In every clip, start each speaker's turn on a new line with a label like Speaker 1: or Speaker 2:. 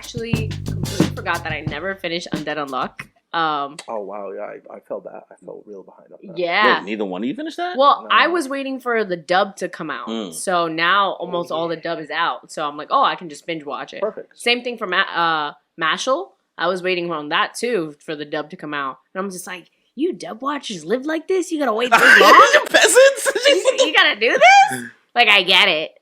Speaker 1: actually completely forgot that I never finished Undead Unluck.
Speaker 2: Oh wow, yeah, I felt that. I felt real behind on that.
Speaker 1: Yeah.
Speaker 3: Wait, neither one of you finished that?
Speaker 1: Well,
Speaker 2: No.
Speaker 1: I was waiting for the dub to come out. So now almost all the dub is out. So I'm like, I can just binge watch it.
Speaker 2: Perfect.
Speaker 1: Same thing for Mashal. I was waiting on that too for the dub to come out. And I'm just like, you dub watchers live like this? You gotta wait this long?
Speaker 3: Peasants?
Speaker 1: you gotta do this? Like, I get it.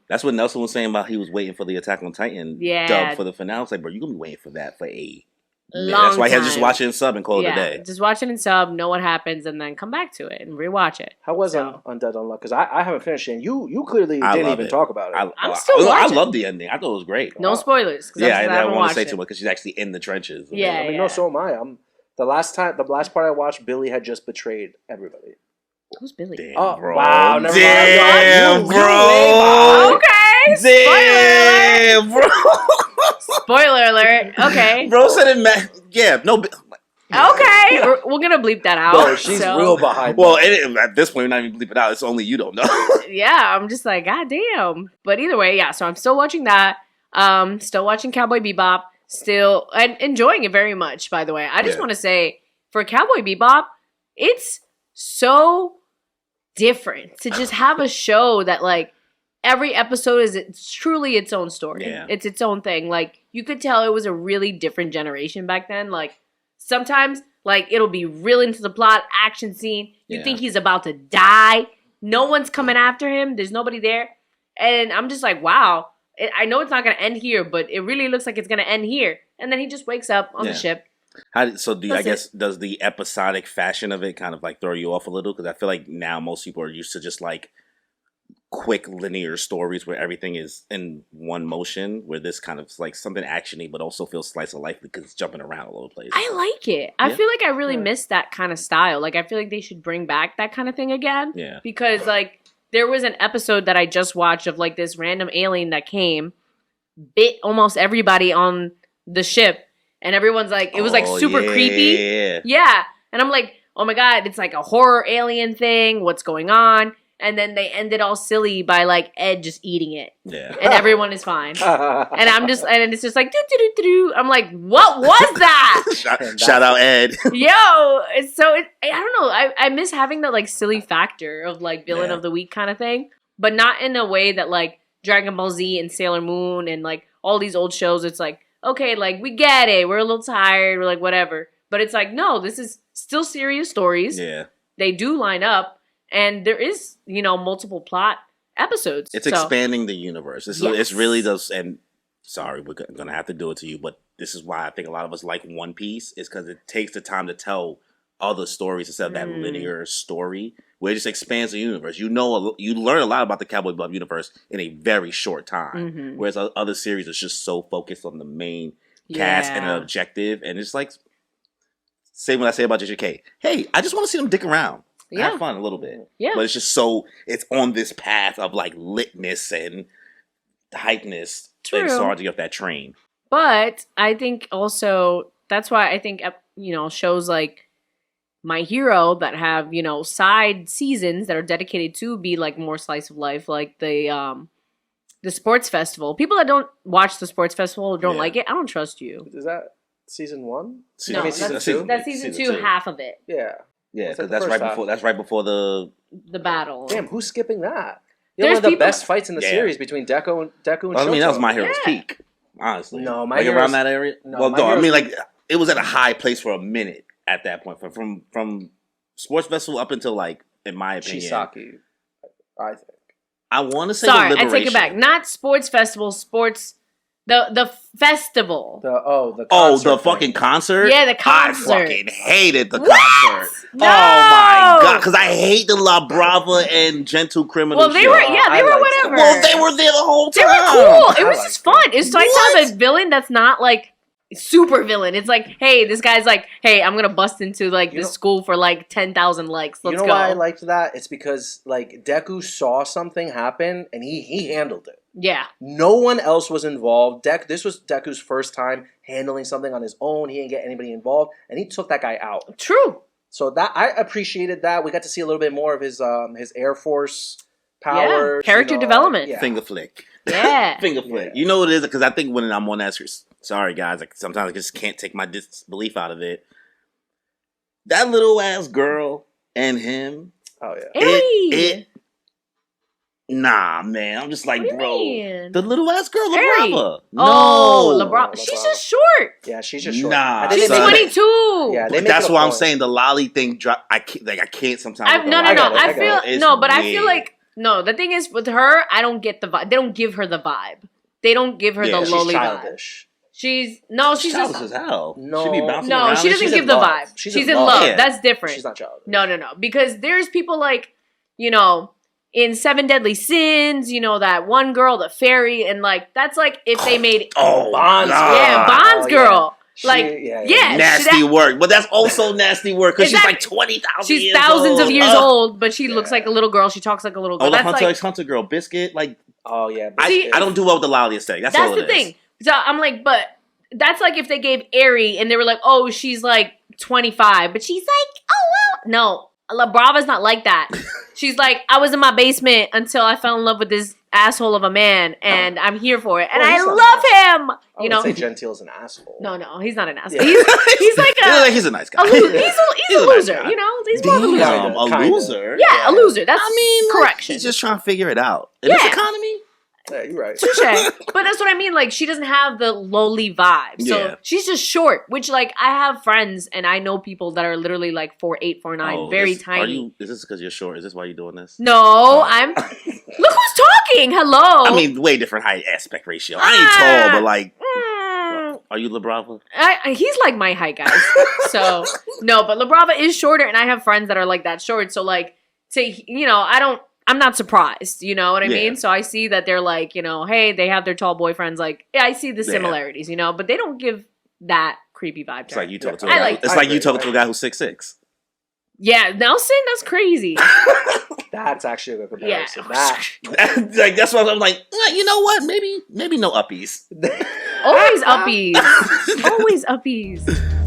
Speaker 3: That's what Nelson was saying about he was waiting for the Attack on Titan dub for the finale. I was like, bro, you're gonna be waiting for that for a
Speaker 1: long
Speaker 3: That's why he had to
Speaker 1: time.
Speaker 3: just watch it in sub and call it a day.
Speaker 1: Just watch it in sub, know what happens, and then come back to it and rewatch it.
Speaker 2: How was Undead Unluck? Because I haven't finished it. And you clearly didn't even talk about it.
Speaker 1: I'm still watching.
Speaker 3: I love the ending. I thought it was great.
Speaker 1: No spoilers.
Speaker 3: Yeah, I don't want to say too much because she's actually in the trenches.
Speaker 1: Yeah,
Speaker 2: no, so am I. The last part I watched, Billy had just betrayed everybody.
Speaker 1: Who's Billy?
Speaker 3: Damn, bro.
Speaker 2: Wow, never
Speaker 3: Damn,
Speaker 2: mind.
Speaker 3: bro.
Speaker 1: Okay.
Speaker 3: Damn, bro.
Speaker 1: Spoiler alert. Okay.
Speaker 3: Bro said it. Yeah, no.
Speaker 1: Okay. We're gonna bleep that out.
Speaker 2: Bro, she's real behind.
Speaker 3: Well, at this point, we're not even bleeping it out. It's only you don't know.
Speaker 1: Yeah, I'm just like, God damn. But either way, yeah. So I'm still watching that. Still watching Cowboy Bebop. Still and enjoying it very much. By the way, I just want to say for Cowboy Bebop, it's so different to just have a show that like every episode it's truly its own story.
Speaker 3: Yeah.
Speaker 1: It's its own thing. Like you could tell it was a really different generation back then. Like sometimes like it'll be real into the plot, action scene. You think he's about to die. No one's coming after him. There's nobody there. And I'm just like, wow. I know it's not going to end here, but it really looks like it's going to end here. And then he just wakes up on the ship.
Speaker 3: Does the episodic fashion of it kind of like throw you off a little? Because I feel like now most people are used to just like quick linear stories where everything is in one motion, where this kind of like something actiony but also feels slice of life because it's jumping around all over the place.
Speaker 1: I like it. I feel like I really miss that kind of style. Like I feel like they should bring back that kind of thing again.
Speaker 3: Yeah.
Speaker 1: Because like there was an episode that I just watched of like this random alien that came, bit almost everybody on the ship. And everyone's like, it was like super creepy. Yeah. And I'm like, oh my God, it's like a horror alien thing. What's going on? And then they ended all silly by like Ed just eating it. Yeah. And everyone is fine. And I'm just, and it's just like, doo-doo-doo-doo-doo. I'm like, what was that?
Speaker 3: Shout out Ed.
Speaker 1: Yo. I don't know. I miss having that like silly factor of like villain of the week kind of thing. But not in a way that like Dragon Ball Z and Sailor Moon and like all these old shows. It's like, okay, like, we get it. We're a little tired. We're like, whatever. But it's like, no, this is still serious stories.
Speaker 3: Yeah.
Speaker 1: They do line up. And there is, multiple plot episodes.
Speaker 3: It's expanding the universe. It's really does. And sorry, we're going to have to do it to you. But this is why I think a lot of us like One Piece. Is because it takes the time to tell other stories instead of that linear story. Where it just expands the universe. You learn a lot about the Cowboy Bebop universe in a very short time. Mm-hmm. Whereas other series is just so focused on the main cast and an objective. And it's like, same what I say about JJK. Hey, I just want to see them dick around. Have fun a little bit. Yeah. But it's just it's on this path of like litness and hypeness. True. And it's hard to get off that train.
Speaker 1: But I think also, that's why I think, shows like My Hero that have, side seasons that are dedicated to be like more slice of life, like the sports festival. People that don't watch the sports festival or don't like it, I don't trust you.
Speaker 2: Is that season 1?
Speaker 1: No,
Speaker 2: season 2?
Speaker 1: That's season 2, half of it.
Speaker 2: Yeah.
Speaker 3: Yeah, because that's right before the
Speaker 1: battle.
Speaker 2: Damn, who's skipping that? Yeah, one of the best fights in the series between Deku and Shoto.
Speaker 3: I mean, that was My Hero's peak, honestly.
Speaker 2: No,
Speaker 3: My Hero's around that area. No, it was at a high place for a minute at that point. From sports festival up until like, in my opinion,
Speaker 2: Chisaki, I think.
Speaker 3: I want to say.
Speaker 1: Sorry, I take it back. Not sports festival. Sports. The festival.
Speaker 2: The concert
Speaker 3: the fucking concert?
Speaker 1: Yeah, the concert.
Speaker 3: I fucking hated the
Speaker 1: what?
Speaker 3: concert.
Speaker 1: No!
Speaker 3: Oh my God. Because I hate the La Brava and Gentle Criminal.
Speaker 1: Well, they were whatever.
Speaker 3: Well, they were there the whole time.
Speaker 1: They were cool. It was just fun. It's nice to have a villain that's not like super villain. It's like, hey, this guy's like, hey, I'm gonna bust into like this school for like 10,000 likes. Let's go.
Speaker 2: Why I liked that? It's because like Deku saw something happen and he handled it.
Speaker 1: Yeah.
Speaker 2: No one else was involved. This was Deku's first time handling something on his own. He didn't get anybody involved, and he took that guy out.
Speaker 1: True.
Speaker 2: So that I appreciated that. We got to see a little bit more of his Air Force powers.
Speaker 1: Yeah. Character development.
Speaker 3: Finger flick.
Speaker 1: Yeah.
Speaker 3: Finger flick. You know what it is? Because I think when I'm on that, sorry guys, sometimes I just can't take my disbelief out of it. That little ass girl and him.
Speaker 2: Oh yeah.
Speaker 1: Harry.
Speaker 3: Nah, man. I'm just like,
Speaker 1: What do you
Speaker 3: bro.
Speaker 1: mean?
Speaker 3: The little ass girl,
Speaker 1: Harry.
Speaker 3: LaBrava.
Speaker 1: Oh,
Speaker 3: No.
Speaker 1: LaBrava. She's just short.
Speaker 2: Yeah, she's just short.
Speaker 3: Nah.
Speaker 1: She's
Speaker 3: Son.
Speaker 1: 22.
Speaker 2: Yeah, they make
Speaker 3: That's
Speaker 2: it a
Speaker 3: why I'm
Speaker 2: point.
Speaker 3: saying the Lolly thing. I can't sometimes.
Speaker 1: No.
Speaker 2: I get it,
Speaker 1: I
Speaker 2: I get
Speaker 1: feel
Speaker 3: It's
Speaker 1: no, but I
Speaker 3: weird.
Speaker 1: feel like no. The thing is with her, I don't get the vibe. They don't give her the vibe. They don't give her
Speaker 3: Yeah,
Speaker 1: the
Speaker 3: she's
Speaker 1: Loli vibe.
Speaker 2: childish.
Speaker 1: She's
Speaker 3: Childish
Speaker 1: just
Speaker 3: as hell.
Speaker 2: No.
Speaker 3: She be bouncing
Speaker 1: no.
Speaker 3: around
Speaker 1: She
Speaker 3: and
Speaker 1: doesn't
Speaker 3: shit.
Speaker 1: give the
Speaker 2: love.
Speaker 1: vibe.
Speaker 2: She's
Speaker 1: She's
Speaker 2: in
Speaker 1: in
Speaker 2: love.
Speaker 1: love.
Speaker 3: Yeah.
Speaker 1: That's different.
Speaker 2: She's not childish.
Speaker 1: No. Because there's people like in Seven Deadly Sins, that one girl, the fairy, and like that's like if they made
Speaker 2: Bond's
Speaker 3: God.
Speaker 1: yeah, Bond's
Speaker 2: Oh,
Speaker 1: girl.
Speaker 2: She-
Speaker 1: Like
Speaker 2: yeah.
Speaker 3: Nasty work, but that's also nasty work because she's like
Speaker 1: Exactly.
Speaker 3: 20,000
Speaker 1: She's
Speaker 3: years
Speaker 1: thousands
Speaker 3: old.
Speaker 1: of years old, but she
Speaker 2: Yeah.
Speaker 1: looks like a little girl. She talks like a little girl.
Speaker 3: Oh, the
Speaker 1: That's
Speaker 3: Hunter
Speaker 1: like
Speaker 3: x Hunter girl, Biscuit. Like,
Speaker 2: Oh yeah.
Speaker 1: See,
Speaker 3: I don't do well with the Lolly aesthetic. That's
Speaker 1: that's
Speaker 3: all
Speaker 1: the
Speaker 3: it is.
Speaker 1: thing. So I'm like, but that's like if they gave Aerie and they were like, oh, she's like 25, but she's like, oh well, no, La Brava's not like that. She's like, I was in my basement until I fell in love with this asshole of a man, and I'm here for it, and
Speaker 2: Well,
Speaker 1: I
Speaker 2: he's not
Speaker 1: love him.
Speaker 2: I would say Gentile's an asshole.
Speaker 1: No, he's not an asshole.
Speaker 2: Yeah.
Speaker 1: He's like
Speaker 3: He's a nice guy.
Speaker 1: he's a
Speaker 3: He's a nice
Speaker 1: loser.
Speaker 3: guy.
Speaker 1: He's more of a loser.
Speaker 2: Kinda.
Speaker 3: Loser.
Speaker 1: Yeah, a loser. That's
Speaker 3: Like,
Speaker 1: correction.
Speaker 3: he's just trying to figure it out. In this
Speaker 1: Yeah.
Speaker 3: economy,
Speaker 2: Yeah, you're right.
Speaker 1: Touche. But that's what I mean. Like, she doesn't have the lowly vibe. So
Speaker 3: Yeah.
Speaker 1: she's just short, which, like, I have friends and I know people that are literally like 4'8", 4'9", very tiny.
Speaker 3: Is this because you're short? Is this why you're doing this?
Speaker 1: No, I'm. Look who's talking. Hello.
Speaker 3: I mean, way different height aspect ratio. I ain't tall, but like,
Speaker 1: Mm,
Speaker 3: are you LaBrava?
Speaker 1: he's like my height, guys. So, no, but LaBrava is shorter, and I have friends that are like that short. So, like, I'm not surprised, you know what I mean? So I see that they're like, hey, they have their tall boyfriends. Like, yeah, I see the similarities, but they don't give that creepy vibe.
Speaker 3: It's like you talking to a
Speaker 1: I
Speaker 3: guy.
Speaker 1: like-
Speaker 3: It's
Speaker 2: I
Speaker 3: like you
Speaker 2: agree.
Speaker 3: talking to a guy who's 6'6".
Speaker 1: Yeah, Nelson, that's crazy.
Speaker 2: That's actually a good comparison.
Speaker 1: Yeah.
Speaker 3: Like that's why I'm like, you know what? Maybe no uppies.
Speaker 1: Always uppies. Always uppies.